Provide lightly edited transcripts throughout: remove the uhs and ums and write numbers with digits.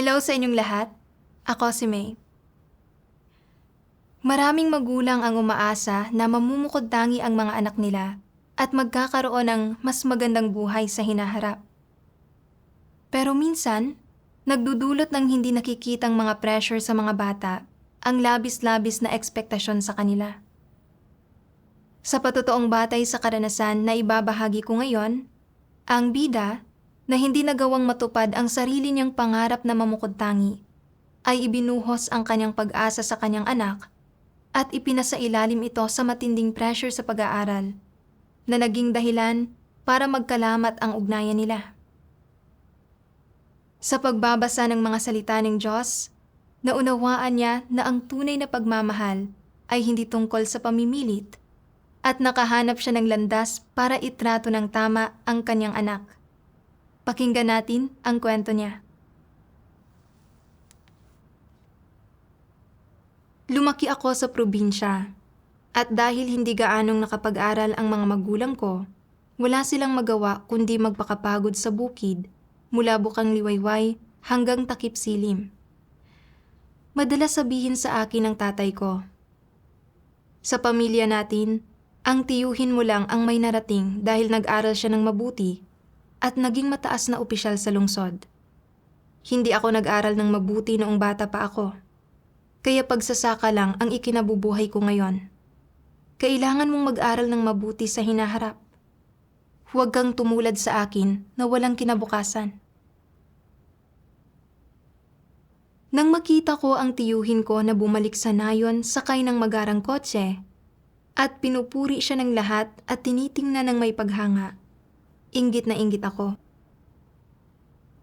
Hello sa inyong lahat. Ako si May. Maraming magulang ang umaasa na mamumukod-tangi ang mga anak nila at magkakaroon ng mas magandang buhay sa hinaharap. Pero minsan, nagdudulot ng hindi nakikitang mga pressure sa mga bata ang labis-labis na ekspektasyon sa kanila. Sa patotoong batay sa karanasan na ibabahagi ko ngayon, ang bida na hindi nagawang matupad ang sarili niyang pangarap na mamukod-tangi ay ibinuhos ang kanyang pag-asa sa kanyang anak at ipinasailalim ito sa matinding pressure sa pag-aaral na naging dahilan para magkalamat ang ugnayan nila. Sa pagbabasa ng mga salita ng Diyos, naunawaan niya na ang tunay na pagmamahal ay hindi tungkol sa pamimilit at nakahanap siya ng landas para itrato ng tama ang kanyang anak. Pakinggan natin ang kwento niya. Lumaki ako sa probinsya at dahil hindi gaanong nakapag-aral ang mga magulang ko, wala silang magawa kundi magpakapagod sa bukid mula Bukang Liwayway hanggang Takip Silim. Madalas sabihin sa akin ng tatay ko, "Sa pamilya natin, ang tiyuhin mo lang ang may narating dahil nag-aral siya ng mabuti at naging mataas na opisyal sa lungsod. Hindi ako nag-aral ng mabuti noong bata pa ako. Kaya pagsasaka lang ang ikinabubuhay ko ngayon. Kailangan mong mag-aral ng mabuti sa hinaharap. Huwag kang tumulad sa akin na walang kinabukasan." Nang makita ko ang tiyuhin ko na bumalik sa nayon sakay ng magarang kotse at pinupuri siya ng lahat at tinitingnan ng may paghanga, inggit na inggit ako.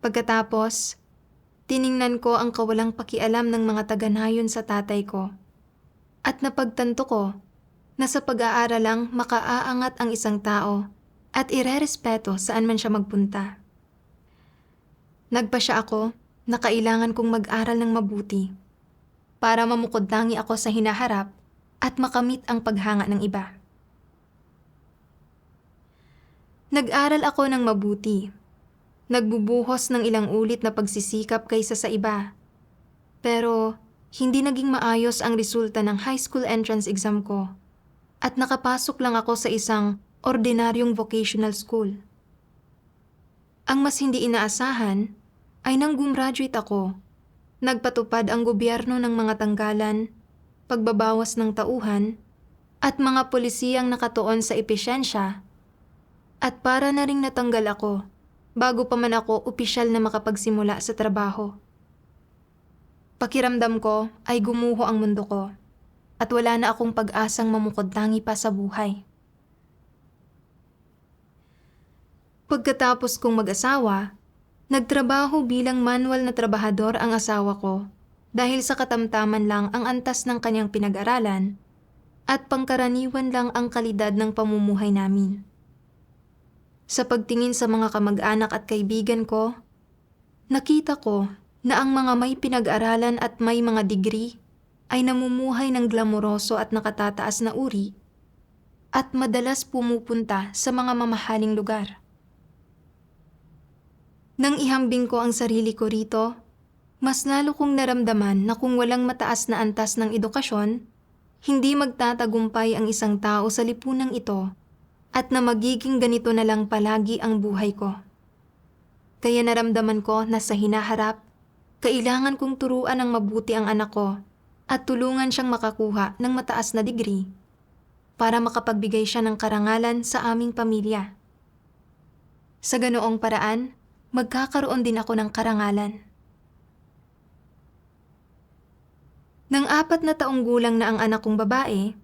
Pagkatapos, tiningnan ko ang kawalang pakialam ng mga taga-nayon sa tatay ko at napagtanto ko na sa pag-aaral lang makaaangat ang isang tao at irerespeto saan man siya magpunta. Nagpasya ako na kailangan kong mag-aral ng mabuti para mamukod-tangi ako sa hinaharap at makamit ang paghanga ng iba. Nag-aral ako ng mabuti. Nagbubuhos ng ilang ulit na pagsisikap kaysa sa iba. Pero hindi naging maayos ang resulta ng high school entrance exam ko at nakapasok lang ako sa isang ordinaryong vocational school. Ang mas hindi inaasahan ay nang gumraduate ako, nagpatupad ang gobyerno ng mga tanggalan, pagbabawas ng tauhan, at mga polisiyang nakatuon sa epesyensya, at para na ring natanggal ako bago pa man ako opisyal na makapagsimula sa trabaho. Pakiramdam ko ay gumuho ang mundo ko at wala na akong pag-asang mamukod-tangi pa sa buhay. Pagkatapos kong mag-asawa, nagtrabaho bilang manual na trabahador ang asawa ko dahil sa katamtaman lang ang antas ng kanyang pinag-aralan at pangkaraniwan lang ang kalidad ng pamumuhay namin. Sa pagtingin sa mga kamag-anak at kaibigan ko, nakita ko na ang mga may pinag-aralan at may mga degree ay namumuhay ng glamoroso at nakatataas na uri at madalas pumupunta sa mga mamahaling lugar. Nang ihambing ko ang sarili ko rito, mas lalo kong naramdaman na kung walang mataas na antas ng edukasyon, hindi magtatagumpay ang isang tao sa lipunang ito at na magiging ganito na lang palagi ang buhay ko. Kaya naramdaman ko na sa hinaharap, kailangan kong turuan ng mabuti ang anak ko at tulungan siyang makakuha ng mataas na degree para makapagbigay siya ng karangalan sa aming pamilya. Sa ganoong paraan, magkakaroon din ako ng karangalan. Nang 4 na taong gulang na ang anak kong babae,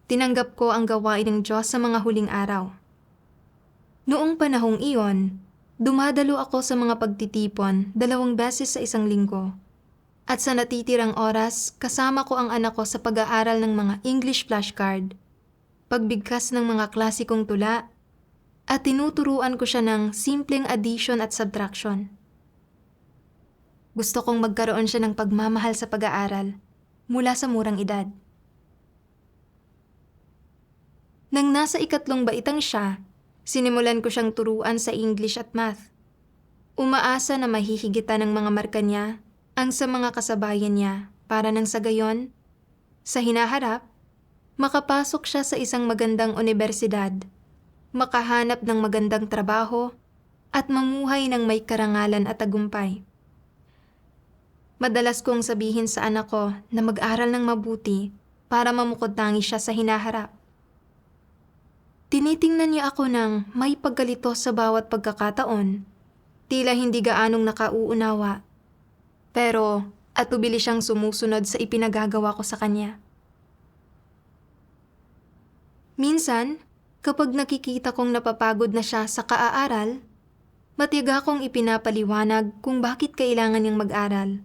tinanggap ko ang gawain ng Diyos sa mga huling araw. Noong panahong iyon, dumadalo ako sa mga pagtitipon 2 beses sa isang linggo. At sa natitirang oras, kasama ko ang anak ko sa pag-aaral ng mga English flashcard, pagbigkas ng mga klasikong tula, at tinuturuan ko siya ng simpleng addition at subtraction. Gusto kong magkaroon siya ng pagmamahal sa pag-aaral mula sa murang edad. Nang nasa 3 baitang siya, sinimulan ko siyang turuan sa English at Math. Umaasa na mahihigitan ng mga marka niya ang sa mga kasabayan niya para nang sa gayon, sa hinaharap, makapasok siya sa isang magandang unibersidad, makahanap ng magandang trabaho, at mamuhay ng may karangalan at tagumpay. Madalas kong sabihin sa anak ko na mag-aral ng mabuti para mamukod-tangi siya sa hinaharap. Tinitingnan niya ako ng may pagkalito sa bawat pagkakataon, tila hindi gaanong nakauunawa. Pero atubili siyang sumusunod sa ipinagagawa ko sa kanya. Minsan, kapag nakikita kong napapagod na siya sa kaaaral, matiyaga kong ipinapaliwanag kung bakit kailangan niyang mag-aral.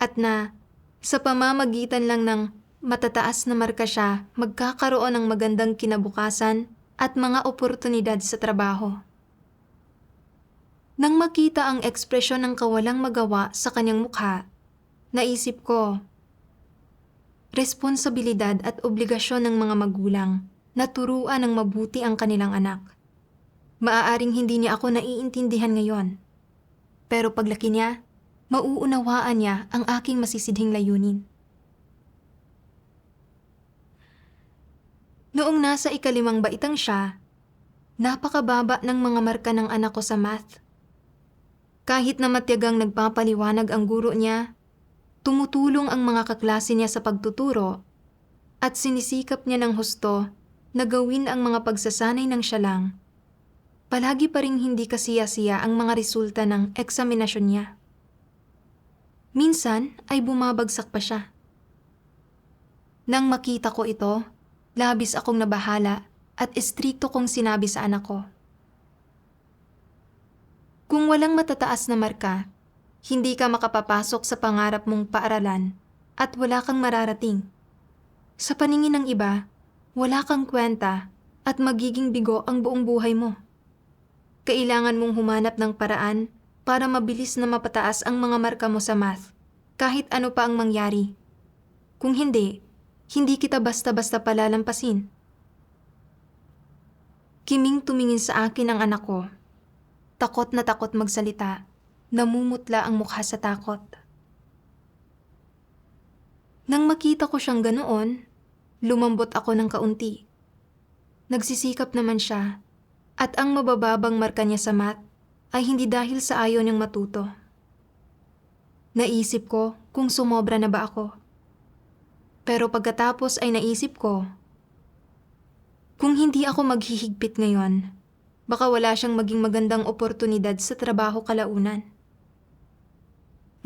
At na, sa pamamagitan lang ng matataas na marka siya, magkakaroon ng magandang kinabukasan at mga oportunidad sa trabaho. Nang makita ang ekspresyon ng kawalang magawa sa kanyang mukha, naisip ko, responsibilidad at obligasyon ng mga magulang na turuan ng mabuti ang kanilang anak. Maaaring hindi niya ako naiintindihan ngayon, pero paglaki niya, mauunawaan niya ang aking masisidhing layunin. Noong nasa 5 baitang siya, napakababa ng mga marka ng anak ko sa math. Kahit na matiyagang nagpapaliwanag ang guro niya, tumutulong ang mga kaklase niya sa pagtuturo, at sinisikap niya ng husto na gawin ang mga pagsasanay ng siya lang. Palagi pa ring hindi kasiya-siya ang mga resulta ng eksaminasyon niya. Minsan ay bumabagsak pa siya. Nang makita ko ito, labis akong nabahala at istrikto kong sinabi sa anak ko. Kung walang matataas na marka, hindi ka makapapasok sa pangarap mong paaralan at wala kang mararating. Sa paningin ng iba, wala kang kwenta at magiging bigo ang buong buhay mo. Kailangan mong humanap ng paraan para mabilis na mapataas ang mga marka mo sa math, kahit ano pa ang mangyari. Kung hindi kita basta-basta palalampasin. Kiming tumingin sa akin ang anak ko. Takot na takot magsalita, namumutla ang mukha sa takot. Nang makita ko siyang ganoon, lumambot ako ng kaunti. Nagsisikap naman siya, at ang mabababang marka niya sa math ay hindi dahil sa ayaw niyang matuto. Naisip ko kung sumobra na ba ako. Pero pagkatapos ay naisip ko, kung hindi ako maghihigpit ngayon, baka wala siyang maging magandang oportunidad sa trabaho kalaunan.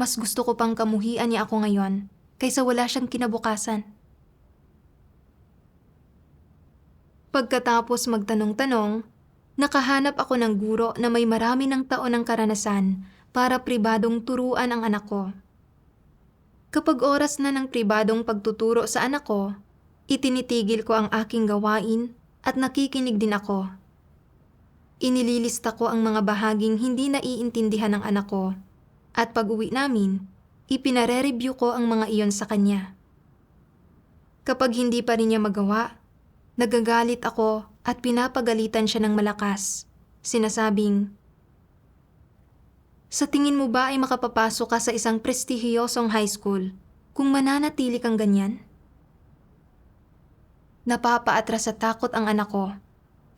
Mas gusto ko pang kamuhian niya ako ngayon kaysa wala siyang kinabukasan. Pagkatapos magtanong-tanong, nakahanap ako ng guro na may marami ng taon ng karanasan para pribadong turuan ang anak ko. Kapag oras na ng pribadong pagtuturo sa anak ko, itinitigil ko ang aking gawain at nakikinig din ako. Inililista ko ang mga bahaging hindi naiintindihan ng anak ko at pag-uwi namin, ipinare-review ko ang mga iyon sa kanya. Kapag hindi pa rin niya magawa, nagagalit ako at pinapagalitan siya ng malakas, sinasabing, "Sa tingin mo ba ay makapapasok ka sa isang prestihiyosong high school kung mananatili kang ganyan?" Napapaatras sa takot ang anak ko.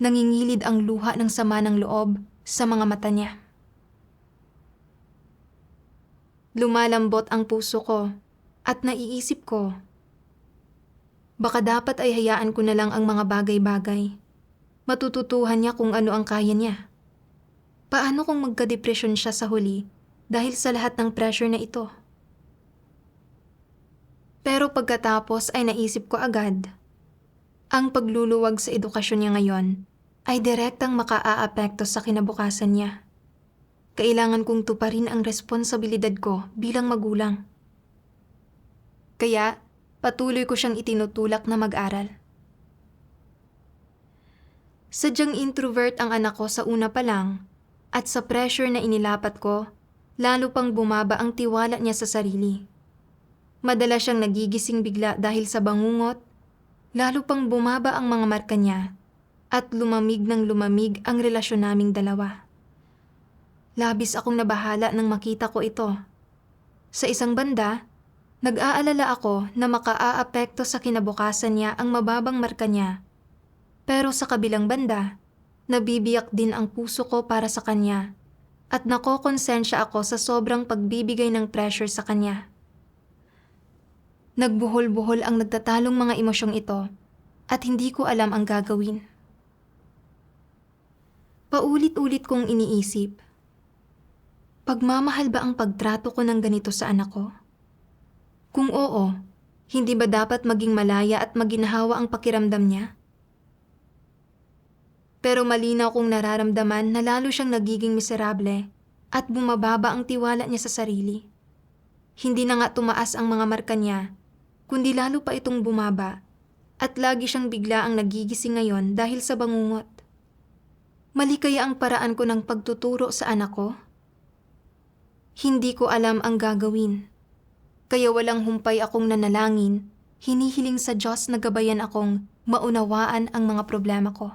Nangingilid ang luha ng sama ng loob sa mga mata niya. Lumalambot ang puso ko at naiisip ko, baka dapat ay hayaan ko na lang ang mga bagay-bagay. Matututuhan niya kung ano ang kaya niya. Paano kung magka-depresyon siya sa huli dahil sa lahat ng pressure na ito? Pero pagkatapos ay naisip ko agad, ang pagluluwag sa edukasyon niya ngayon ay direktang makaaapekto sa kinabukasan niya. Kailangan kong tuparin ang responsibilidad ko bilang magulang. Kaya, patuloy ko siyang itinutulak na mag-aral. Sadyang introvert ang anak ko sa una pa lang, at sa pressure na inilapat ko, lalo pang bumaba ang tiwala niya sa sarili. Madalas siyang nagigising bigla dahil sa bangungot, lalo pang bumaba ang mga marka niya, at lumamig ng lumamig ang relasyon naming dalawa. Labis akong nabahala nang makita ko ito. Sa isang banda, nag-aalala ako na makaaapekto sa kinabukasan niya ang mababang marka niya. Pero sa kabilang banda, nabibiyak din ang puso ko para sa kanya at nakokonsensya ako sa sobrang pagbibigay ng pressure sa kanya. Nagbuhol-buhol ang nagtatalong mga emosyong ito at hindi ko alam ang gagawin. Paulit-ulit kong iniisip, pagmamahal ba ang pagtrato ko ng ganito sa anak ko? Kung oo, hindi ba dapat maging malaya at maginhawa ang pakiramdam niya? Pero malinaw kong nararamdaman na lalo siyang nagiging miserable at bumababa ang tiwala niya sa sarili. Hindi na nga tumaas ang mga marka niya, kundi lalo pa itong bumaba at lagi siyang bigla ang nagigising ngayon dahil sa bangungot. Mali kaya ang paraan ko ng pagtuturo sa anak ko? Hindi ko alam ang gagawin. Kaya walang humpay akong nanalangin, hinihiling sa Diyos na gabayan akong maunawaan ang mga problema ko.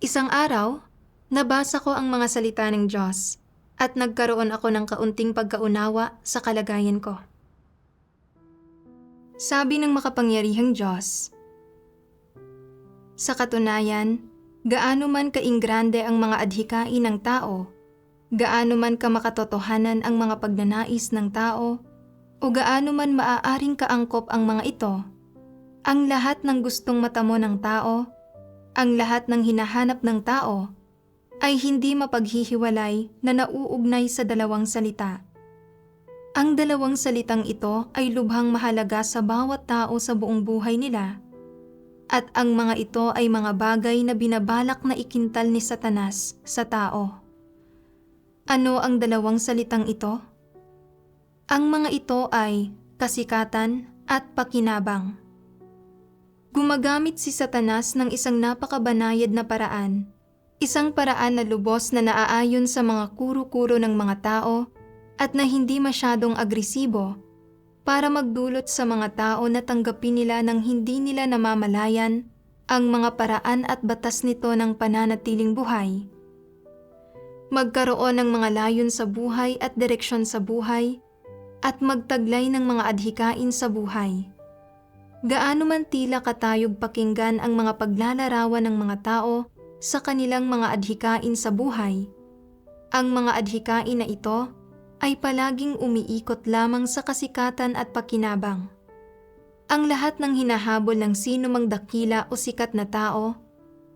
Isang araw, nabasa ko ang mga salita ng Diyos at nagkaroon ako ng kaunting pagkaunawa sa kalagayan ko. Sabi ng makapangyarihang Diyos, sa katunayan, gaano man kainggrande ang mga adhikain ng tao, gaano man kamakatotohanan ang mga pagnanais ng tao, o gaano man maaaring kaangkop ang mga ito, ang lahat ng gustong matamo ng tao, ang lahat ng hinahanap ng tao, ay hindi mapaghihiwalay na nauugnay sa dalawang salita. Ang dalawang salitang ito ay lubhang mahalaga sa bawat tao sa buong buhay nila, at ang mga ito ay mga bagay na binabalak na ikintal ni Satanas sa tao. Ano ang dalawang salitang ito? Ang mga ito ay kasikatan at pakinabang. Gumagamit si Satanas ng isang napakabanayad na paraan, isang paraan na lubos na naaayon sa mga kuro-kuro ng mga tao at na hindi masyadong agresibo, para magdulot sa mga tao na tanggapin nila ng hindi nila namamalayan ang mga paraan at batas nito ng pananatiling buhay. Magkaroon ng mga layon sa buhay at direksyon sa buhay at magtaglay ng mga adhikain sa buhay. Gaano man tila katayog pakinggan ang mga paglalarawan ng mga tao sa kanilang mga adhikain sa buhay, ang mga adhikain na ito ay palaging umiikot lamang sa kasikatan at pakinabang. Ang lahat ng hinahabol ng sino mang dakila o sikat na tao,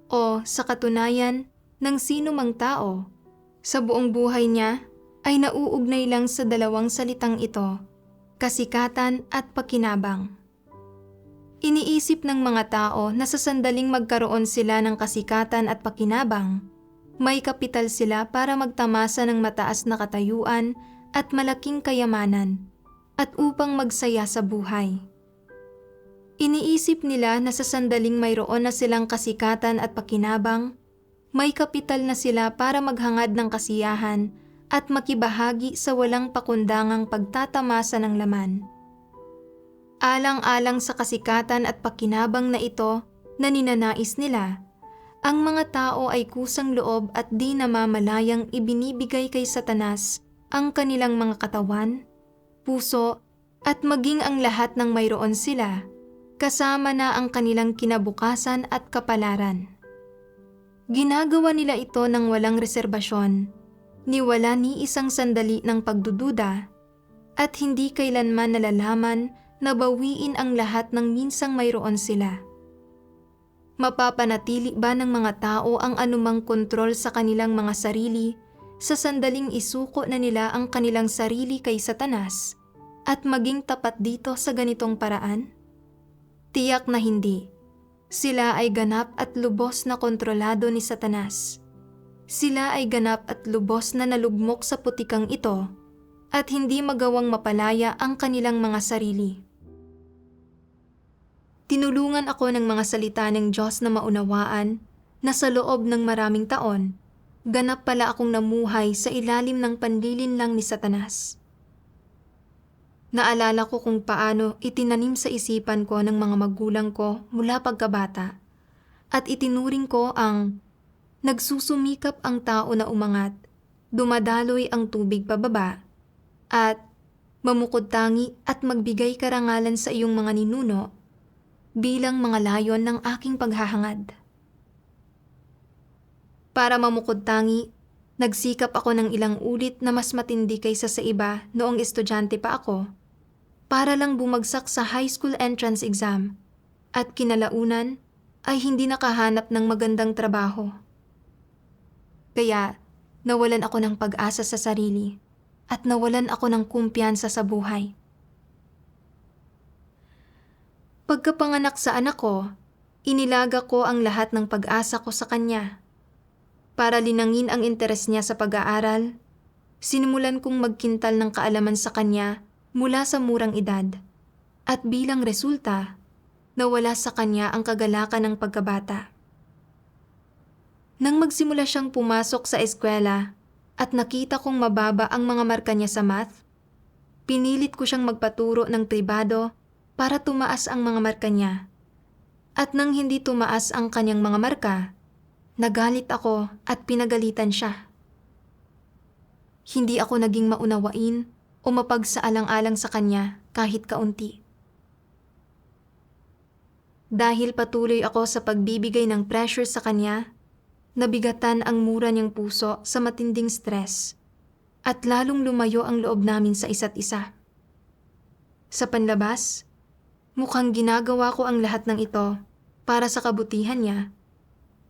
o sa katunayan ng sino mang tao, sa buong buhay niya ay nauugnay lang sa dalawang salitang ito, kasikatan at pakinabang. Iniisip ng mga tao na sa sandaling magkaroon sila ng kasikatan at pakinabang, may kapital sila para magtamasa ng mataas na katayuan at malaking kayamanan, at upang magsaya sa buhay. Iniisip nila na sa sandaling mayroon na silang kasikatan at pakinabang, may kapital na sila para maghangad ng kasiyahan at makibahagi sa walang pakundangang pagtatamasa ng laman. Alang-alang sa kasikatan at pakinabang na ito na ninanais nila, ang mga tao ay kusang loob at di namamalayang ibinibigay kay Satanas ang kanilang mga katawan, puso, at maging ang lahat ng mayroon sila, kasama na ang kanilang kinabukasan at kapalaran. Ginagawa nila ito ng walang reserbasyon, ni wala ni isang sandali ng pagdududa, at hindi kailanman nalalaman na bawiin ang lahat ng minsang mayroon sila. Mapapanatili ba ng mga tao ang anumang kontrol sa kanilang mga sarili sa sandaling isuko na nila ang kanilang sarili kay Satanas at maging tapat dito sa ganitong paraan? Tiyak na hindi. Sila ay ganap at lubos na kontrolado ni Satanas. Sila ay ganap at lubos na nalugmok sa putikang ito at hindi magawang mapalaya ang kanilang mga sarili. Tinulungan ako ng mga salita ng Diyos na maunawaan na sa loob ng maraming taon, ganap pala akong namuhay sa ilalim ng panlilinlang ni Satanas. Naalala ko kung paano itinanim sa isipan ko ng mga magulang ko mula pagkabata at itinuring ko ang nagsusumikap ang tao na umangat dumadaloy ang tubig pababa, at mamukod-tangi at magbigay karangalan sa iyong mga ninuno bilang mga layon ng aking paghahangad. Para mamukod-tangi, nagsikap ako ng ilang ulit na mas matindi kaysa sa iba noong estudyante pa ako, para lang bumagsak sa high school entrance exam at kinalaunan ay hindi nakahanap ng magandang trabaho. Kaya nawalan ako ng pag-asa sa sarili at nawalan ako ng kumpiyansa sa buhay. Pagkapanganak sa anak ko, inilaga ko ang lahat ng pag-asa ko sa kanya. Para linangin ang interes niya sa pag-aaral, sinimulan kong magkintal ng kaalaman sa kanya mula sa murang edad, at bilang resulta, nawala sa kanya ang kagalakan ng pagkabata. Nang magsimula siyang pumasok sa eskwela at nakita kong mababa ang mga marka niya sa math, pinilit ko siyang magpaturo ng pribado para tumaas ang mga marka niya. At nang hindi tumaas ang kanyang mga marka, nagalit ako at pinagalitan siya. Hindi ako naging maunawain o mapagsaalang-alang sa kanya kahit kaunti. Dahil patuloy ako sa pagbibigay ng pressure sa kanya, nabigatan ang mura niyang puso sa matinding stress at lalong lumayo ang loob namin sa isa't isa. Sa panlabas, mukhang ginagawa ko ang lahat ng ito para sa kabutihan niya,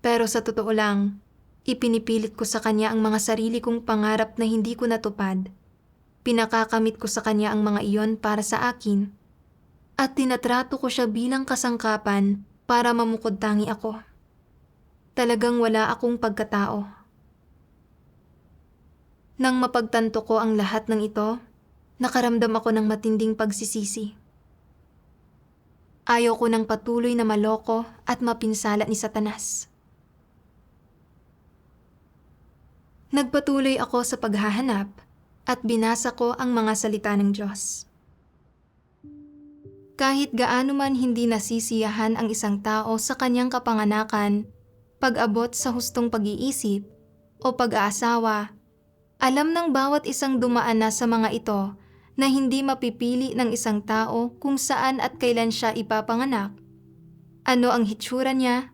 pero sa totoo lang, ipinipilit ko sa kanya ang mga sarili kong pangarap na hindi ko natupad. Pinakakamit ko sa kanya ang mga iyon para sa akin, at tinatrato ko siya bilang kasangkapan para mamukod-tangi ako. Talagang wala akong pagkatao. Nang mapagtanto ko ang lahat ng ito, nakaramdam ako ng matinding pagsisisi. Ayaw ko ng patuloy na maloko at mapinsala ni Satanas. Nagpatuloy ako sa paghahanap at binasa ko ang mga salita ng Diyos. Kahit gaano man hindi nasisiyahan ang isang tao sa kanyang kapanganakan, pag-abot sa hustong pag-iisip o pag-aasawa, alam ng bawat isang dumaan na sa mga ito na hindi mapipili ng isang tao kung saan at kailan siya ipapanganak, ano ang hitsura niya,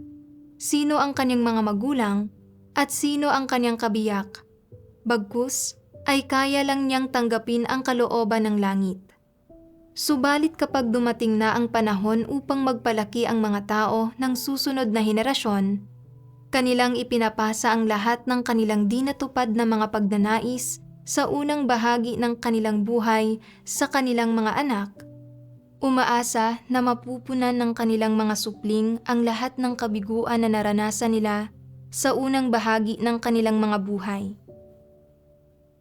sino ang kanyang mga magulang, at sino ang kanyang kabiyak. Bagkus ay kaya lang niyang tanggapin ang kalooban ng langit. Subalit kapag dumating na ang panahon upang magpalaki ang mga tao ng susunod na henerasyon, kanilang ipinapasa ang lahat ng kanilang di natupad na mga pagnanais sa unang bahagi ng kanilang buhay sa kanilang mga anak, umaasa na mapupunan ng kanilang mga supling ang lahat ng kabiguan na naranasan nila sa unang bahagi ng kanilang mga buhay.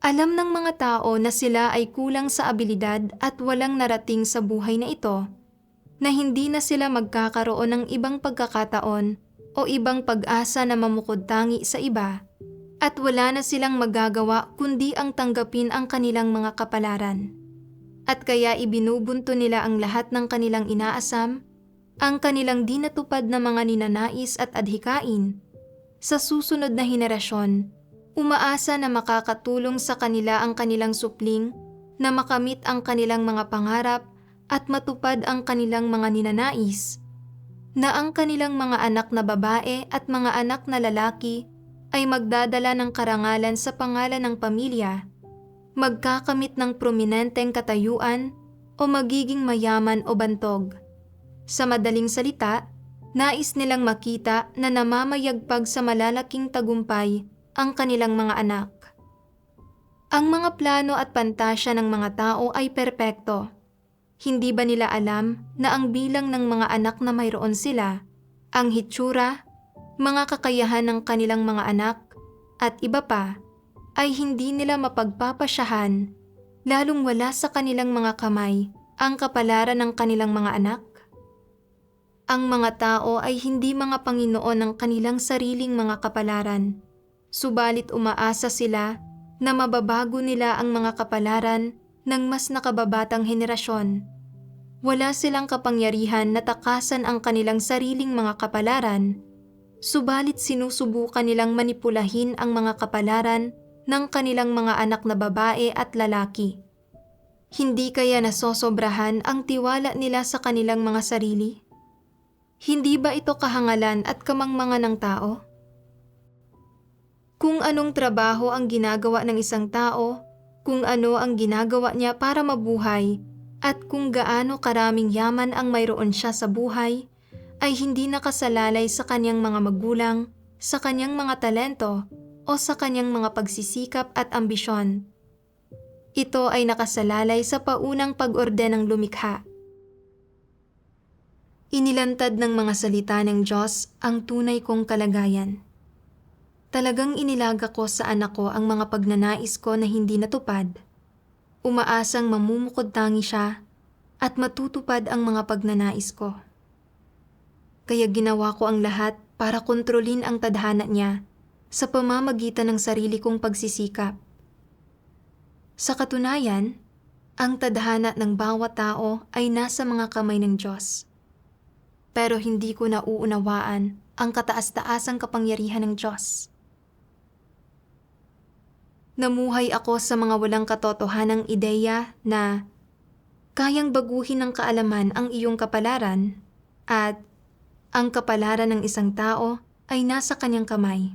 Alam ng mga tao na sila ay kulang sa abilidad at walang narating sa buhay na ito, na hindi na sila magkakaroon ng ibang pagkakataon o ibang pag-asa na mamukod-tangi sa iba, at wala na silang magagawa kundi ang tanggapin ang kanilang mga kapalaran. At kaya ibinubunto nila ang lahat ng kanilang inaasam, ang kanilang di natupad na mga ninanais at adhikain, sa susunod na henerasyon, umaasa na makakatulong sa kanila ang kanilang supling na makamit ang kanilang mga pangarap at matupad ang kanilang mga ninanais, na ang kanilang mga anak na babae at mga anak na lalaki ay magdadala ng karangalan sa pangalan ng pamilya, magkakamit ng prominenteng katayuan o magiging mayaman o bantog. Sa madaling salita, nais nilang makita na namamayagpag sa malalaking tagumpay ang kanilang mga anak. Ang mga plano at pantasya ng mga tao ay perpekto. Hindi ba nila alam na ang bilang ng mga anak na mayroon sila, ang hitsura, mga kakayahan ng kanilang mga anak, at iba pa, ay hindi nila mapagpapasyahan, lalong wala sa kanilang mga kamay ang kapalaran ng kanilang mga anak? Ang mga tao ay hindi mga Panginoon ng kanilang sariling mga kapalaran, subalit umaasa sila na mababago nila ang mga kapalaran ng mas nakababatang henerasyon. Wala silang kapangyarihan na takasan ang kanilang sariling mga kapalaran, subalit sinusubukan nilang manipulahin ang mga kapalaran ng kanilang mga anak na babae at lalaki. Hindi kaya nasosobrahan ang tiwala nila sa kanilang mga sarili? Hindi ba ito kahangalan at kamangmangan ng tao? Kung anong trabaho ang ginagawa ng isang tao, kung ano ang ginagawa niya para mabuhay, at kung gaano karaming yaman ang mayroon siya sa buhay, ay hindi nakasalalay sa kanyang mga magulang, sa kanyang mga talento, o sa kanyang mga pagsisikap at ambisyon. Ito ay nakasalalay sa paunang pag-orden ng lumikha. Inilantad ng mga salita ng Diyos ang tunay kong kalagayan. Talagang inilaga ko sa anak ko ang mga pagnanais ko na hindi natupad. Umaasang mamumukod tangi siya at matutupad ang mga pagnanais ko. Kaya ginawa ko ang lahat para kontrolin ang tadhana niya sa pamamagitan ng sarili kong pagsisikap. Sa katunayan, ang tadhana ng bawat tao ay nasa mga kamay ng Diyos. Pero hindi ko nauunawaan ang kataas-taasang kapangyarihan ng Diyos. Namuhay ako sa mga walang katotohanang ideya na kayang baguhin ng kaalaman ang iyong kapalaran at ang kapalaran ng isang tao ay nasa kanyang kamay.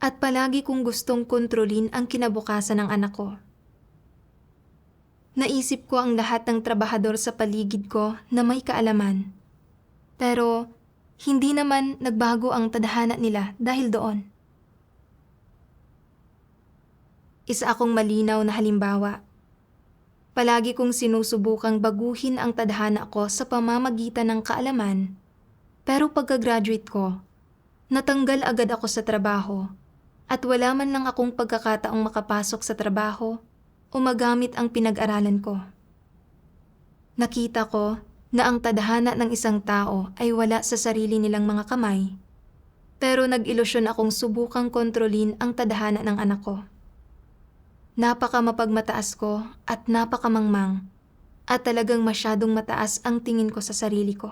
At palagi kong gustong kontrolin ang kinabukasan ng anak ko. Naisip ko ang lahat ng trabahador sa paligid ko na may kaalaman. Pero hindi naman nagbago ang tadhana nila dahil doon. Isa akong malinaw na halimbawa. Palagi kong sinusubukang baguhin ang tadhana ko sa pamamagitan ng kaalaman, pero pagka-graduate ko, natanggal agad ako sa trabaho at wala man lang akong pagkakataong makapasok sa trabaho o magamit ang pinag-aralan ko. Nakita ko na ang tadhana ng isang tao ay wala sa sarili nilang mga kamay, pero nag-ilusyon akong subukang kontrolin ang tadhana ng anak ko. Napaka mapagmataas ko at napakamangmang at talagang masyadong mataas ang tingin ko sa sarili ko.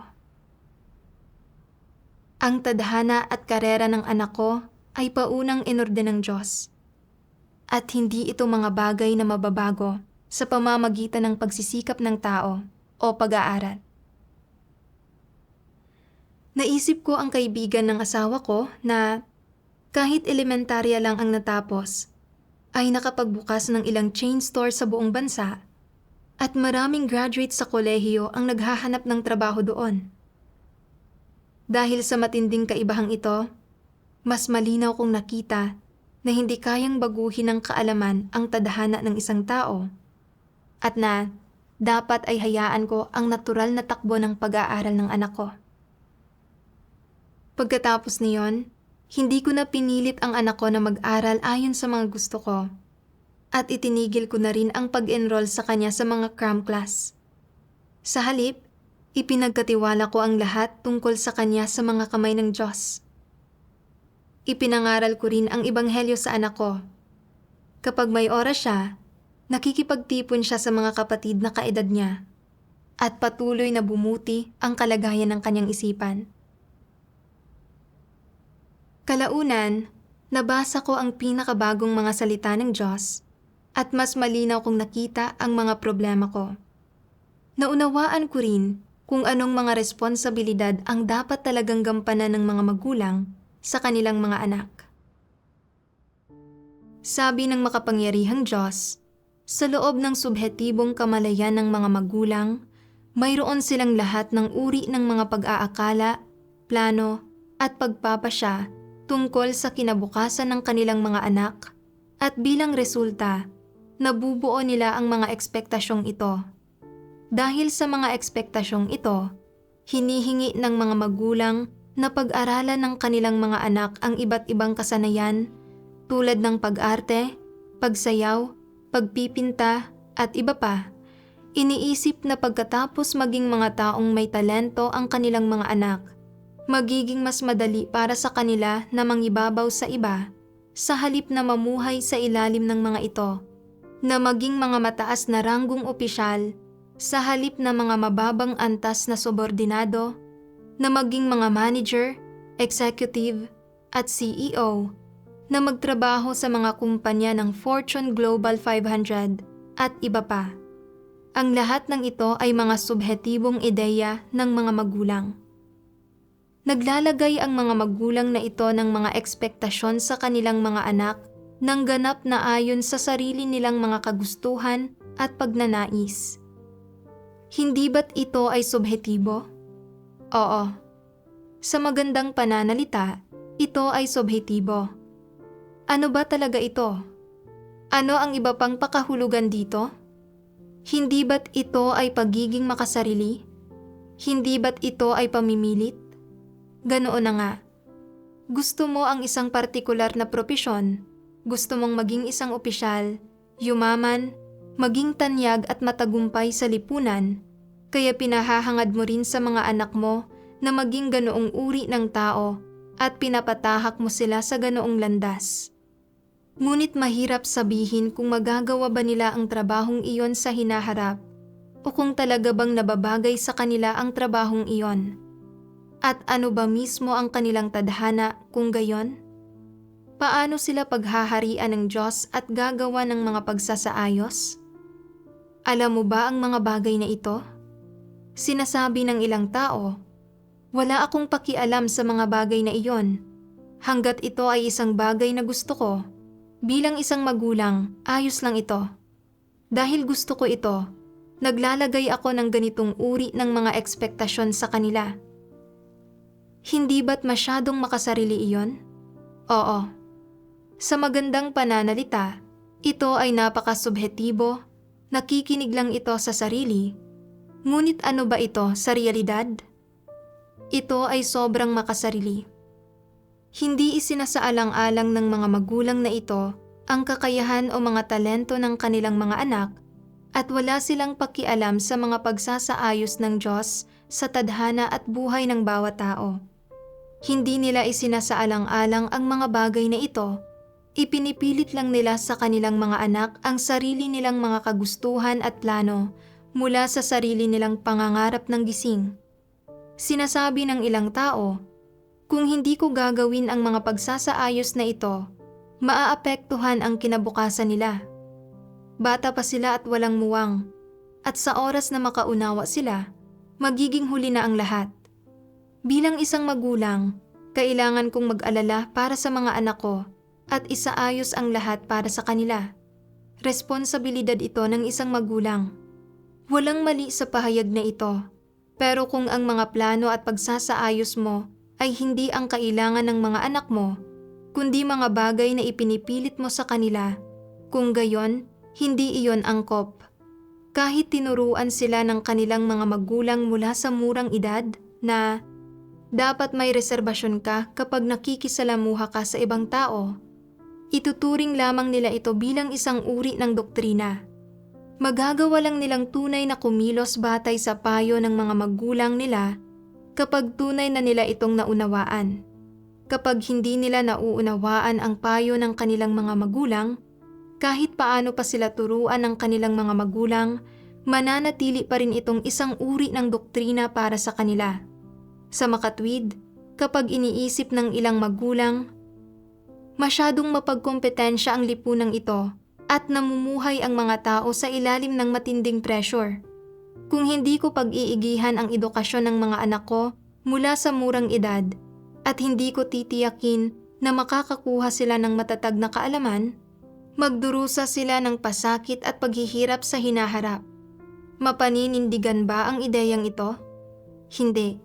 Ang tadhana at karera ng anak ko ay paunang inorden ng Diyos. At hindi ito mga bagay na mababago sa pamamagitan ng pagsisikap ng tao o pag-aaral. Naisip ko ang kaibigan ng asawa ko na kahit elementarya lang ang natapos, ay nakapagbukas ng ilang chain store sa buong bansa at maraming graduates sa kolehiyo ang naghahanap ng trabaho doon. Dahil sa matinding kaibahang ito, mas malinaw kong nakita na hindi kayang baguhin ng kaalaman ang tadhana ng isang tao at na dapat ay hayaan ko ang natural na takbo ng pag-aaral ng anak ko. Pagkatapos niyon, hindi ko na pinilit ang anak ko na mag-aral ayon sa mga gusto ko at itinigil ko na rin ang pag-enroll sa kanya sa mga cram class. Sa halip, ipinagkatiwala ko ang lahat tungkol sa kanya sa mga kamay ng Diyos. Ipinangaral ko rin ang ebanghelyo sa anak ko. Kapag may oras siya, nakikipagtipon siya sa mga kapatid na kaedad niya at patuloy na bumuti ang kalagayan ng kanyang isipan. Kalaunan, nabasa ko ang pinakabagong mga salita ng Diyos at mas malinaw kong nakita ang mga problema ko. Naunawaan ko rin kung anong mga responsibilidad ang dapat talagang gampanan ng mga magulang sa kanilang mga anak. Sabi ng makapangyarihang Diyos, sa loob ng subhetibong kamalayan ng mga magulang, mayroon silang lahat ng uri ng mga pag-aakala, plano, at pagpapasya tungkol sa kinabukasan ng kanilang mga anak at bilang resulta, nabubuo nila ang mga ekspektasyong ito. Dahil sa mga ekspektasyong ito, hinihingi ng mga magulang na pag-aralan ng kanilang mga anak ang iba't ibang kasanayan tulad ng pag-arte, pagsayaw, pagpipinta at iba pa. Iniisip na pagkatapos maging mga taong may talento ang kanilang mga anak, magiging mas madali para sa kanila na mangibabaw sa iba sa halip na mamuhay sa ilalim ng mga ito, na maging mga mataas na ranggong opisyal sa halip na mga mababang antas na subordinado, na maging mga manager, executive, at CEO, na magtrabaho sa mga kumpanya ng Fortune Global 500 at iba pa. Ang lahat ng ito ay mga subhetibong ideya ng mga magulang. Naglalagay ang mga magulang na ito ng mga ekspektasyon sa kanilang mga anak ng ganap na ayon sa sarili nilang mga kagustuhan at pagnanais. Hindi ba't ito ay subhetibo? Oo. Sa magandang pananalita, ito ay subhetibo. Ano ba talaga ito? Ano ang iba pang pakahulugan dito? Hindi ba't ito ay pagiging makasarili? Hindi ba't ito ay pamimilit? Ganoon na nga. Gusto mo ang isang partikular na propesyon, gusto mong maging isang opisyal, yumaman, maging tanyag at matagumpay sa lipunan, kaya pinahahangad mo rin sa mga anak mo na maging ganoong uri ng tao at pinapatahak mo sila sa ganoong landas. Ngunit mahirap sabihin kung magagawa ba nila ang trabahong iyon sa hinaharap o kung talaga bang nababagay sa kanila ang trabahong iyon. At ano ba mismo ang kanilang tadhana kung gayon? Paano sila paghaharian ng Diyos at gagawa ng mga pagsasaayos? Alam mo ba ang mga bagay na ito? Sinasabi ng ilang tao, wala akong pakialam sa mga bagay na iyon. Hanggat ito ay isang bagay na gusto ko, bilang isang magulang, ayos lang ito. Dahil gusto ko ito, naglalagay ako ng ganitong uri ng mga ekspektasyon sa kanila. Hindi ba't masyadong makasarili iyon? Oo. Sa magandang pananalita, ito ay napakasubhetibo, nakikinig lang ito sa sarili. Ngunit ano ba ito sa realidad? Ito ay sobrang makasarili. Hindi isinasaalang-alang ng mga magulang na ito ang kakayahan o mga talento ng kanilang mga anak at wala silang pakialam sa mga pagsasaayos ng Diyos sa tadhana at buhay ng bawat tao. Hindi nila isinasaalang-alang ang mga bagay na ito, ipinipilit lang nila sa kanilang mga anak ang sarili nilang mga kagustuhan at plano mula sa sarili nilang pangangarap ng gising. Sinasabi ng ilang tao, kung hindi ko gagawin ang mga pagsasaayos na ito, maaapektuhan ang kinabukasan nila. Bata pa sila at walang muwang, at sa oras na makaunawa sila, magiging huli na ang lahat. Bilang isang magulang, kailangan kong mag-alala para sa mga anak ko at isaayos ang lahat para sa kanila. Responsibilidad ito ng isang magulang. Walang mali sa pahayag na ito, pero kung ang mga plano at pagsasaayos mo ay hindi ang kailangan ng mga anak mo, kundi mga bagay na ipinipilit mo sa kanila, kung gayon, hindi iyon angkop. Kahit tinuruan sila ng kanilang mga magulang mula sa murang edad na dapat may reserbasyon ka kapag nakikisalamuha ka sa ibang tao, ituturing lamang nila ito bilang isang uri ng doktrina. Magagawa lang nilang tunay na kumilos batay sa payo ng mga magulang nila kapag tunay na nila itong naunawaan. Kapag hindi nila nauunawaan ang payo ng kanilang mga magulang, kahit paano pa sila turuan ng kanilang mga magulang, mananatili pa rin itong isang uri ng doktrina para sa kanila. Sa makatwid, kapag iniisip ng ilang magulang, masyadong mapagkompetensya ang lipunang ito at namumuhay ang mga tao sa ilalim ng matinding pressure. Kung hindi ko pag-iigihan ang edukasyon ng mga anak ko mula sa murang edad at hindi ko titiyakin na makakakuha sila ng matatag na kaalaman, magdurusa sila ng pasakit at paghihirap sa hinaharap. Mapaninindigan ba ang ideyang ito? Hindi.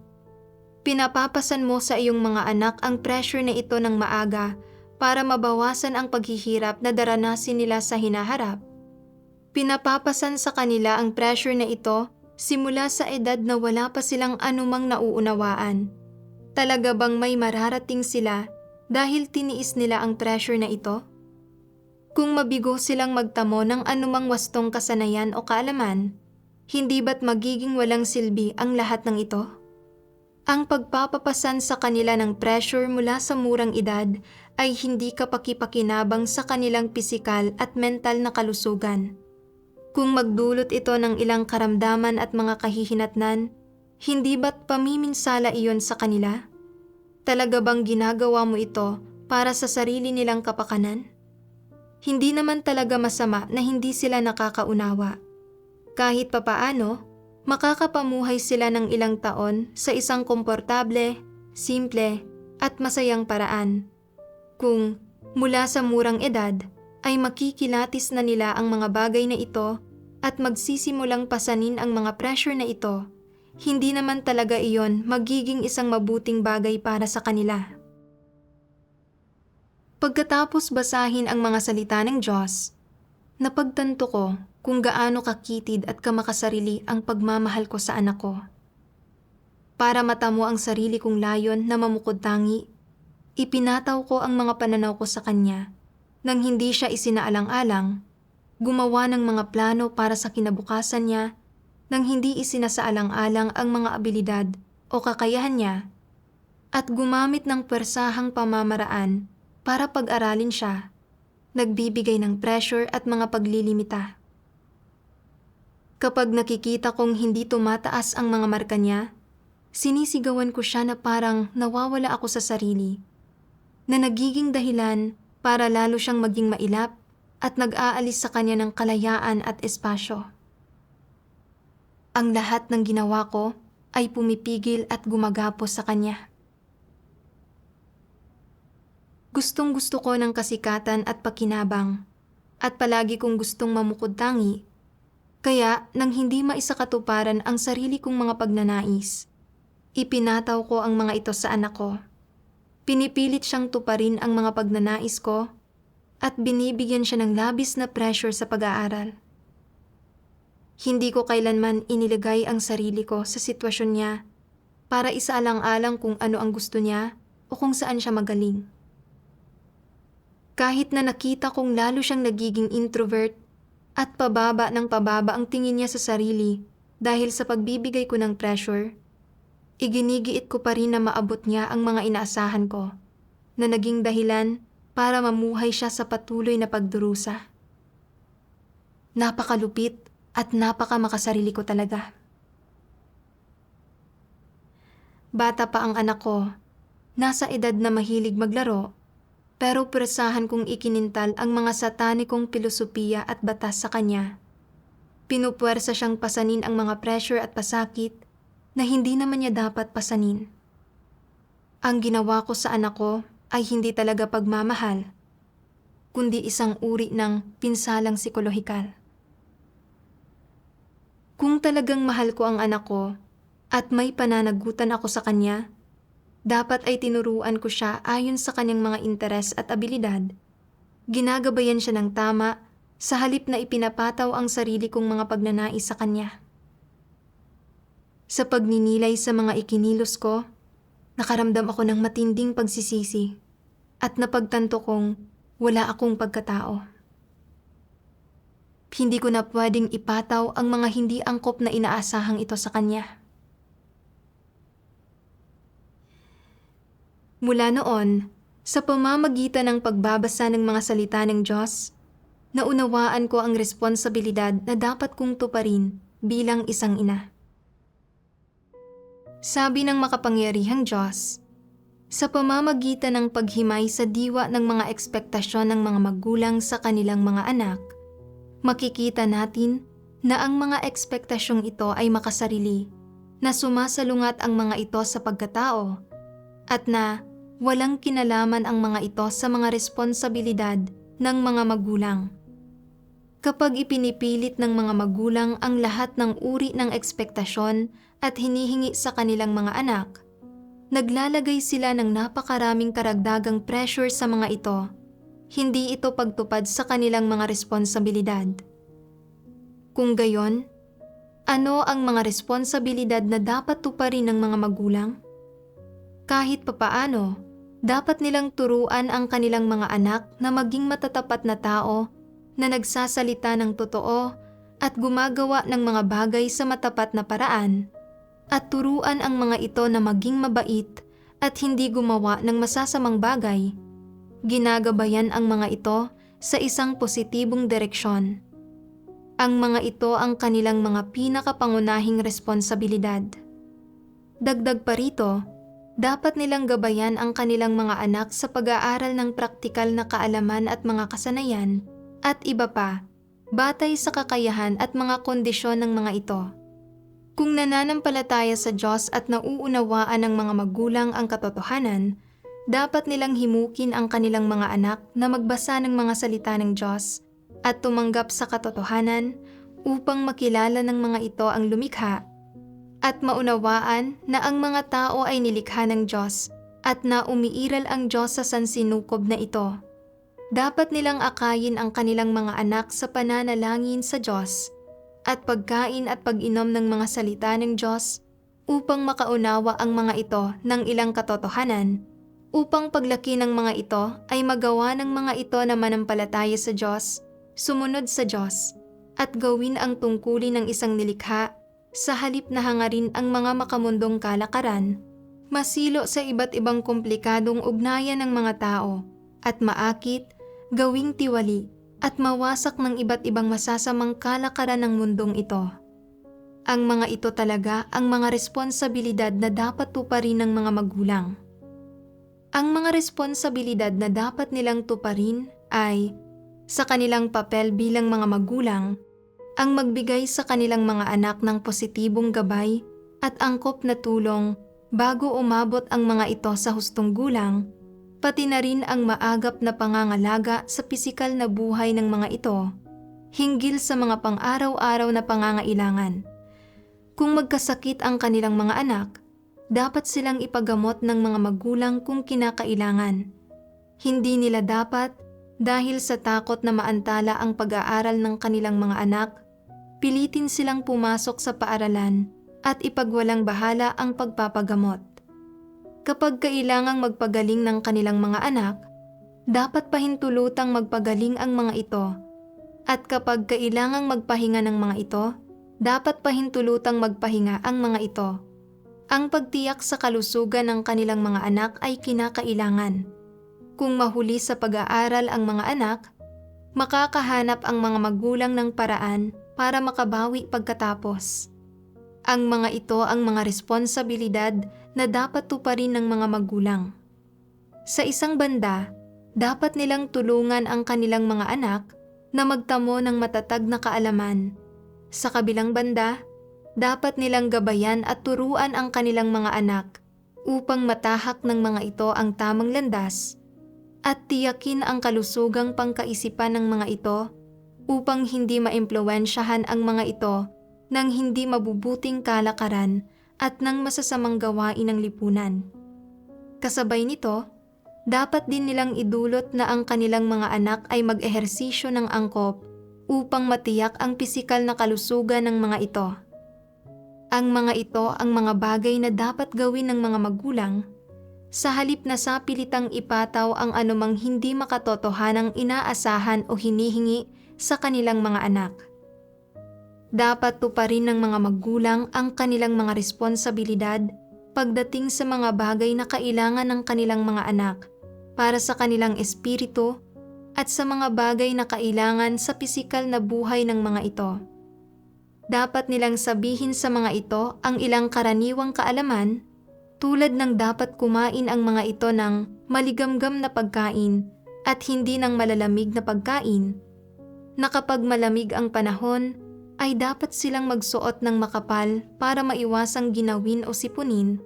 Pinapapasan mo sa iyong mga anak ang pressure na ito ng maaga para mabawasan ang paghihirap na daranasin nila sa hinaharap. Pinapapasan sa kanila ang pressure na ito simula sa edad na wala pa silang anumang nauunawaan. Talaga bang may mararating sila dahil tiniis nila ang pressure na ito? Kung mabigo silang magtamo ng anumang wastong kasanayan o kaalaman, hindi ba't magiging walang silbi ang lahat ng ito? Ang pagpapapasan sa kanila ng pressure mula sa murang edad ay hindi kapakipakinabang sa kanilang pisikal at mental na kalusugan. Kung magdulot ito ng ilang karamdaman at mga kahihinatnan, hindi ba't pamiminsala iyon sa kanila? Talaga bang ginagawa mo ito para sa sarili nilang kapakanan? Hindi naman talaga masama na hindi sila nakakaunawa. Kahit papaano, makakapamuhay sila ng ilang taon sa isang komportable, simple, at masayang paraan. Kung mula sa murang edad ay makikilatis na nila ang mga bagay na ito at magsisimulang pasanin ang mga pressure na ito, hindi naman talaga iyon magiging isang mabuting bagay para sa kanila. Pagkatapos basahin ang mga salita ng Diyos, napagtanto ko kung gaano kakitid at kamakasarili ang pagmamahal ko sa anak ko. Para matamo ang sarili kong layon na mamukod-tangi, ipinataw ko ang mga pananaw ko sa kanya nang hindi siya isinaalang-alang, gumawa ng mga plano para sa kinabukasan niya nang hindi isinasaalang-alang ang mga abilidad o kakayahan niya, at gumamit ng pwersahang pamamaraan para pag-aralin siya, nagbibigay ng pressure at mga paglilimita. Kapag nakikita kong hindi tumataas ang mga marka niya, sinisigawan ko siya na parang nawawala ako sa sarili, na nagiging dahilan para lalo siyang maging mailap at nag-aalis sa kanya ng kalayaan at espasyo. Ang lahat ng ginawa ko ay pumipigil at gumagapos sa kanya. Gustong-gusto ko ng kasikatan at pakinabang, at palagi kong gustong mamukod-tangi, kaya nang hindi maisakatuparan ang sarili kong mga pagnanais, ipinataw ko ang mga ito sa anak ko. Pinipilit siyang tuparin ang mga pagnanais ko at binibigyan siya ng labis na pressure sa pag-aaral. Hindi ko kailanman inilagay ang sarili ko sa sitwasyon niya para isaalang-alang kung ano ang gusto niya o kung saan siya magaling. Kahit na nakita kong lalo siyang nagiging introvert at pababa ng pababa ang tingin niya sa sarili dahil sa pagbibigay ko ng pressure, iginigiit ko pa rin na maabot niya ang mga inaasahan ko, na naging dahilan para mamuhay siya sa patuloy na pagdurusa. Napakalupit at napakamakasarili ko talaga. Bata pa ang anak ko, nasa edad na mahilig maglaro, pero pwersahan kong ikinintal ang mga satanikong pilosopiya at batas sa kanya. Pinupuwersa siyang pasanin ang mga pressure at pasakit na hindi naman niya dapat pasanin. Ang ginawa ko sa anak ko ay hindi talaga pagmamahal, kundi isang uri ng pinsalang psikolohikal. Kung talagang mahal ko ang anak ko at may pananagutan ako sa kanya, dapat ay tinuruan ko siya ayon sa kanyang mga interes at abilidad. Ginagabayan siya ng tama sa halip na ipinapataw ang sarili kong mga pagnanais sa kanya. Sa pagninilay sa mga ikinilos ko, nakaramdam ako ng matinding pagsisisi at napagtanto kong wala akong pagkatao. Hindi ko na pwedeng ipataw ang mga hindi angkop na inaasahang ito sa kanya. Mula noon, sa pamamagitan ng pagbabasa ng mga salita ng Diyos, naunawaan ko ang responsibilidad na dapat kong tuparin bilang isang ina. Sabi ng makapangyarihang Diyos, sa pamamagitan ng paghimay sa diwa ng mga ekspektasyon ng mga magulang sa kanilang mga anak, makikita natin na ang mga ekspektasyong ito ay makasarili, na sumasalungat ang mga ito sa pagkatao, at na walang kinalaman ang mga ito sa mga responsibilidad ng mga magulang. Kapag ipinipilit ng mga magulang ang lahat ng uri ng ekspektasyon at hinihingi sa kanilang mga anak, naglalagay sila ng napakaraming karagdagang pressure sa mga ito. Hindi ito pagtupad sa kanilang mga responsibilidad. Kung gayon, ano ang mga responsibilidad na dapat tuparin ng mga magulang? Kahit papaano, dapat nilang turuan ang kanilang mga anak na maging matatapat na tao na nagsasalita ng totoo at gumagawa ng mga bagay sa matapat na paraan, at turuan ang mga ito na maging mabait at hindi gumawa ng masasamang bagay. Ginagabayan ang mga ito sa isang positibong direksyon. Ang mga ito ang kanilang mga pinakapangunahing responsibilidad. Dagdag pa rito, Dapat nilang gabayan ang kanilang mga anak sa pag-aaral ng praktikal na kaalaman at mga kasanayan, at iba pa, batay sa kakayahan at mga kondisyon ng mga ito. Kung nananampalataya sa Diyos at nauunawaan ng mga magulang ang katotohanan, dapat nilang himukin ang kanilang mga anak na magbasa ng mga salita ng Diyos at tumanggap sa katotohanan upang makilala ng mga ito ang lumikha at maunawaan na ang mga tao ay nilikha ng Diyos at na umiiral ang Diyos sa sansinukob na ito. Dapat nilang akayin ang kanilang mga anak sa pananalangin sa Diyos at pagkain at pag-inom ng mga salita ng Diyos upang makaunawa ang mga ito ng ilang katotohanan, upang paglaki ng mga ito ay magawa ng mga ito na manampalataya sa Diyos, sumunod sa Diyos, at gawin ang tungkulin ng isang nilikha sa halip na hangarin ang mga makamundong kalakaran, masilo sa iba't ibang komplikadong ugnayan ng mga tao, at maakit, gawing tiwali, at mawasak ng iba't ibang masasamang kalakaran ng mundong ito. Ang mga ito talaga ang mga responsibilidad na dapat tuparin ng mga magulang. Ang mga responsibilidad na dapat nilang tuparin ay, sa kanilang papel bilang mga magulang, ang magbigay sa kanilang mga anak ng positibong gabay at angkop na tulong bago umabot ang mga ito sa hustong gulang, pati na rin ang maagap na pangangalaga sa pisikal na buhay ng mga ito, hinggil sa mga pang-araw-araw na pangangailangan. Kung magkasakit ang kanilang mga anak, dapat silang ipagamot ng mga magulang kung kinakailangan. Hindi nila dapat, dahil sa takot na maantala ang pag-aaral ng kanilang mga anak, pilitin silang pumasok sa paaralan at ipagwalang bahala ang pagpapagamot. Kapag kailangang magpagaling ng kanilang mga anak, dapat pahintulutang magpagaling ang mga ito. At kapag kailangang magpahinga ng mga ito, dapat pahintulutang magpahinga ang mga ito. Ang pagtiyak sa kalusugan ng kanilang mga anak ay kinakailangan. Kung mahuli sa pag-aaral ang mga anak, makakahanap ang mga magulang ng paraan para makabawi pagkatapos. Ang mga ito ang mga responsibilidad na dapat tuparin ng mga magulang. Sa isang banda, dapat nilang tulungan ang kanilang mga anak na magtamo ng matatag na kaalaman. Sa kabilang banda, dapat nilang gabayan at turuan ang kanilang mga anak upang matahak ng mga ito ang tamang landas at tiyakin ang kalusugang pangkaisipan ng mga ito upang hindi maimpluwensyahan ang mga ito ng hindi mabubuting kalakaran at ng masasamang gawain ng lipunan. Kasabay nito, dapat din nilang idulot na ang kanilang mga anak ay mag-ehersisyo ng angkop upang matiyak ang pisikal na kalusugan ng mga ito. Ang mga ito ang mga bagay na dapat gawin ng mga magulang sa halip na sapilitang ipataw ang anumang hindi makatotohanang inaasahan o hinihingi sa kanilang mga anak. Dapat tuparin ng mga magulang ang kanilang mga responsibilidad pagdating sa mga bagay na kailangan ng kanilang mga anak para sa kanilang espiritu at sa mga bagay na kailangan sa pisikal na buhay ng mga ito. Dapat nilang sabihin sa mga ito ang ilang karaniwang kaalaman tulad ng dapat kumain ang mga ito ng maligamgam na pagkain at hindi ng malalamig na pagkain, na kapag malamig ang panahon ay dapat silang magsuot ng makapal para maiwasang ginawin o sipunin.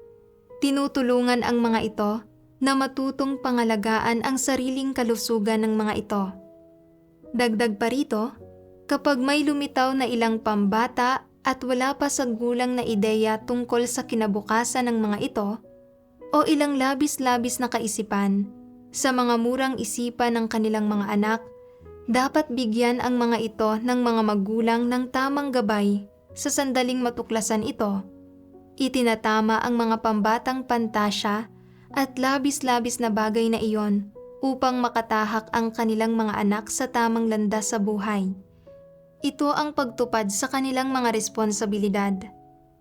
Tinutulungan ang mga ito na matutong pangalagaan ang sariling kalusugan ng mga ito. Dagdag pa rito, kapag may lumitaw na ilang pambata at wala pa sa gulang na ideya tungkol sa kinabukasan ng mga ito, o ilang labis-labis na kaisipan sa mga murang isipan ng kanilang mga anak, dapat bigyan ang mga ito ng mga magulang ng tamang gabay sa sandaling matuklasan ito. Itinatama ang mga pambatang pantasya at labis-labis na bagay na iyon upang makatahak ang kanilang mga anak sa tamang landas sa buhay. Ito ang pagtupad sa kanilang mga responsibilidad.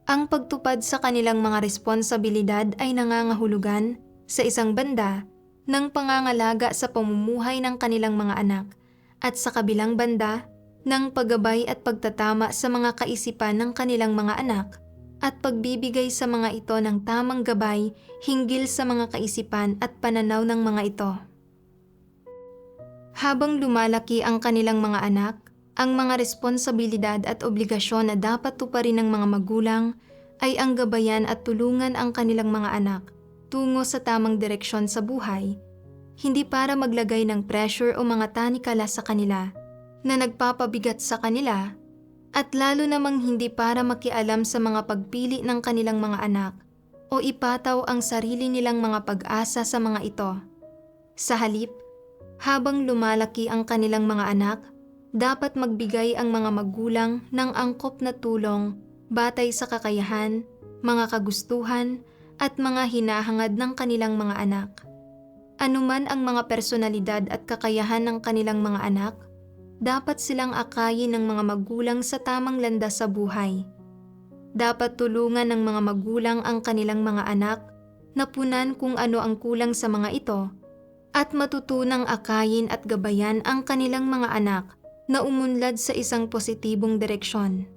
Ang pagtupad sa kanilang mga responsibilidad ay nangangahulugan, sa isang banda, ng pangangalaga sa pamumuhay ng kanilang mga anak at sa kabilang banda, ng paggabay at pagtatama sa mga kaisipan ng kanilang mga anak at pagbibigay sa mga ito ng tamang gabay hinggil sa mga kaisipan at pananaw ng mga ito. Habang lumalaki ang kanilang mga anak, ang mga responsibilidad at obligasyon na dapat tuparin ng mga magulang ay ang gabayan at tulungan ang kanilang mga anak tungo sa tamang direksyon sa buhay, hindi para maglagay ng pressure o mga tanikala sa kanila na nagpapabigat sa kanila, at lalo namang hindi para makialam sa mga pagpili ng kanilang mga anak o ipataw ang sarili nilang mga pag-asa sa mga ito. Sa halip, habang lumalaki ang kanilang mga anak, dapat magbigay ang mga magulang ng angkop na tulong batay sa kakayahan, mga kagustuhan, at mga hinahangad ng kanilang mga anak. Anuman ang mga personalidad at kakayahan ng kanilang mga anak, dapat silang akayin ng mga magulang sa tamang landas sa buhay. Dapat tulungan ng mga magulang ang kanilang mga anak na punan kung ano ang kulang sa mga ito at matutunang akayin at gabayan ang kanilang mga anak na umunlad sa isang positibong direksyon.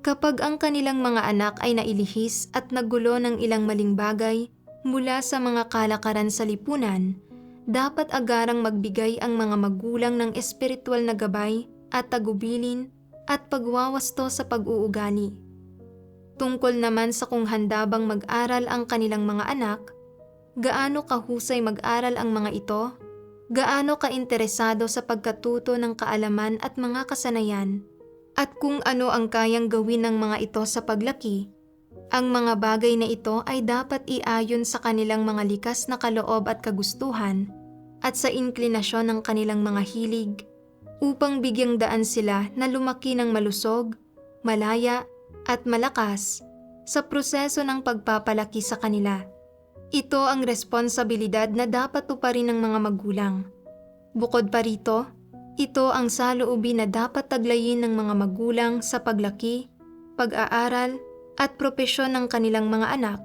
Kapag ang kanilang mga anak ay nailihis at nagulo ng ilang maling bagay mula sa mga kalakaran sa lipunan, dapat agarang magbigay ang mga magulang ng espiritual na gabay at tagubilin at pagwawasto sa pag-uugali. Tungkol naman sa kung handa bang mag-aral ang kanilang mga anak, gaano kahusay mag-aral ang mga ito, gaano ka-interesado sa pagkatuto ng kaalaman at mga kasanayan, at kung ano ang kayang gawin ng mga ito sa paglaki, ang mga bagay na ito ay dapat iayon sa kanilang mga likas na kaloob at kagustuhan at sa inklinasyon ng kanilang mga hilig upang bigyang daan sila na lumaki ng malusog, malaya at malakas sa proseso ng pagpapalaki sa kanila. Ito ang responsibilidad na dapat tuparin ng mga magulang. Bukod pa rito, ito ang saloobin na dapat taglayin ng mga magulang sa paglaki, pag-aaral, at propesyon ng kanilang mga anak,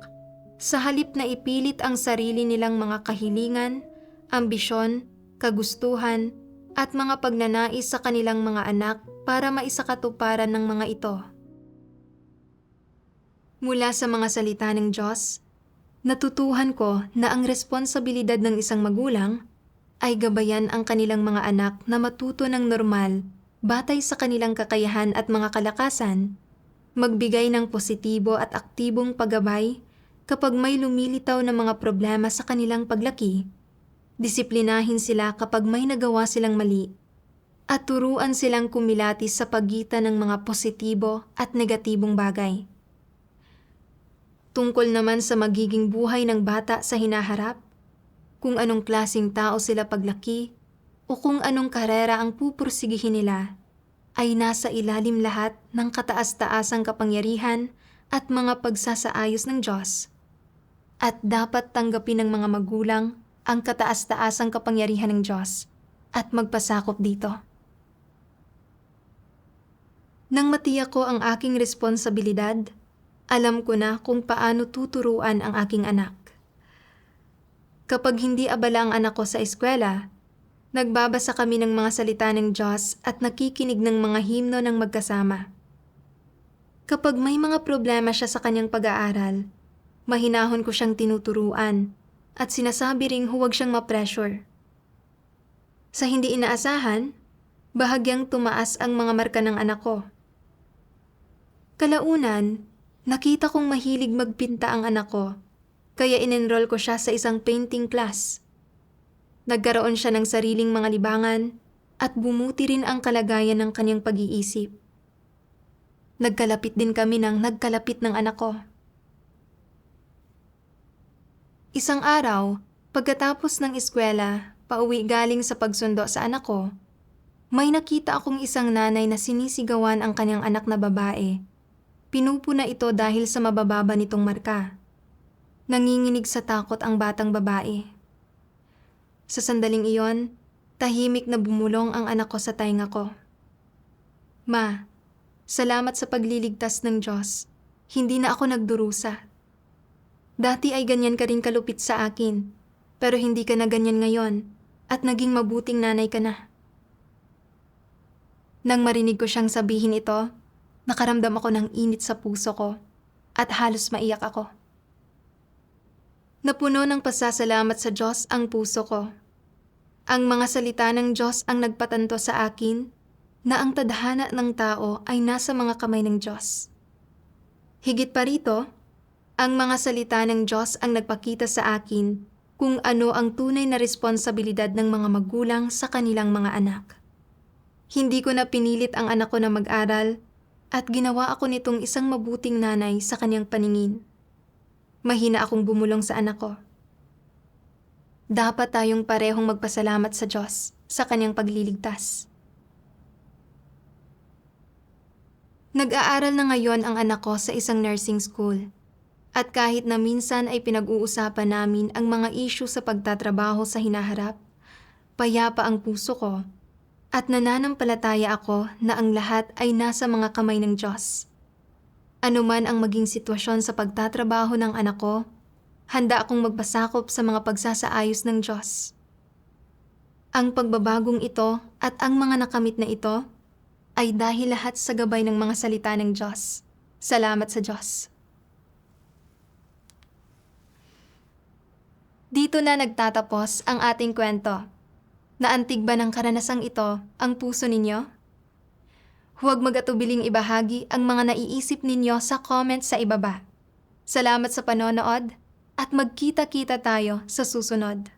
sa halip na ipilit ang sarili nilang mga kahilingan, ambisyon, kagustuhan, at mga pagnanais sa kanilang mga anak para maisakatuparan ng mga ito. Mula sa mga salita ng Diyos, natutuhan ko na ang responsibilidad ng isang magulang ay gabayan ang kanilang mga anak na matuto ng normal batay sa kanilang kakayahan at mga kalakasan, magbigay ng positibo at aktibong paggabay kapag may lumilitaw na mga problema sa kanilang paglaki, disiplinahin sila kapag may nagawa silang mali, at turuan silang kumilatis sa pagitan ng mga positibo at negatibong bagay. Tungkol naman sa magiging buhay ng bata sa hinaharap, kung anong klaseng tao sila paglaki o kung anong karera ang pupursigihin nila, ay nasa ilalim lahat ng kataas-taasang kapangyarihan at mga pagsasaayos ng Diyos. At dapat tanggapin ng mga magulang ang kataas-taasang kapangyarihan ng Diyos at magpasakop dito. Nang matiyak ko ang aking responsibilidad, alam ko na kung paano tuturuan ang aking anak. Kapag hindi abala ang anak ko sa eskwela, nagbabasa kami ng mga salita ng Diyos at nakikinig ng mga himno ng magkasama. Kapag may mga problema siya sa kanyang pag-aaral, mahinahon ko siyang tinuturuan at sinasabi ring huwag siyang ma-pressure. Sa hindi inaasahan, bahagyang tumaas ang mga marka ng anak ko. Kalaunan, nakita kong mahilig magpinta ang anak ko, kaya in-enroll ko siya sa isang painting class. Nagkaroon siya ng sariling mga libangan at bumuti rin ang kalagayan ng kanyang pag-iisip. Nagkalapit din kami ng nagkalapit ng anak ko. Isang araw, pagkatapos ng eskwela, pauwi galing sa pagsundo sa anak ko, may nakita akong isang nanay na sinisigawan ang kanyang anak na babae. Pinupuna ito dahil sa mabababa nitong marka. Nanginginig sa takot ang batang babae. Sa sandaling iyon, tahimik na bumulong ang anak ko sa tainga ko. Ma, salamat sa pagliligtas ng Diyos. Hindi na ako nagdurusa. Dati ay ganyan ka rin kalupit sa akin, pero hindi ka na ganyan ngayon at naging mabuting nanay ka na. Nang marinig ko siyang sabihin ito, nakaramdam ako ng init sa puso ko at halos maiyak ako. Napuno ng pasasalamat sa Diyos ang puso ko. Ang mga salita ng Diyos ang nagpatanto sa akin na ang tadhana ng tao ay nasa mga kamay ng Diyos. Higit pa rito, ang mga salita ng Diyos ang nagpakita sa akin kung ano ang tunay na responsibilidad ng mga magulang sa kanilang mga anak. Hindi ko na pinilit ang anak ko na mag-aral at ginawa ako nitong isang mabuting nanay sa kanyang paningin. Mahina akong bumulong sa anak ko. Dapat tayong parehong magpasalamat sa Diyos sa kanyang pagliligtas. Nag-aaral na ngayon ang anak ko sa isang nursing school. At kahit na minsan ay pinag-uusapan namin ang mga issue sa pagtatrabaho sa hinaharap, payapa ang puso ko at nananampalataya ako na ang lahat ay nasa mga kamay ng Diyos. Ano man ang maging sitwasyon sa pagtatrabaho ng anak ko, handa akong magpasakop sa mga pagsasaayos ng Diyos. Ang pagbabagong ito at ang mga nakamit na ito ay dahil lahat sa gabay ng mga salita ng Diyos. Salamat sa Diyos. Dito na nagtatapos ang ating kwento. Naantig ba ng karanasang ito ang puso ninyo? Huwag mag-atubiling ibahagi ang mga naiisip ninyo sa comment sa ibaba. Salamat sa panonood at magkita-kita tayo sa susunod.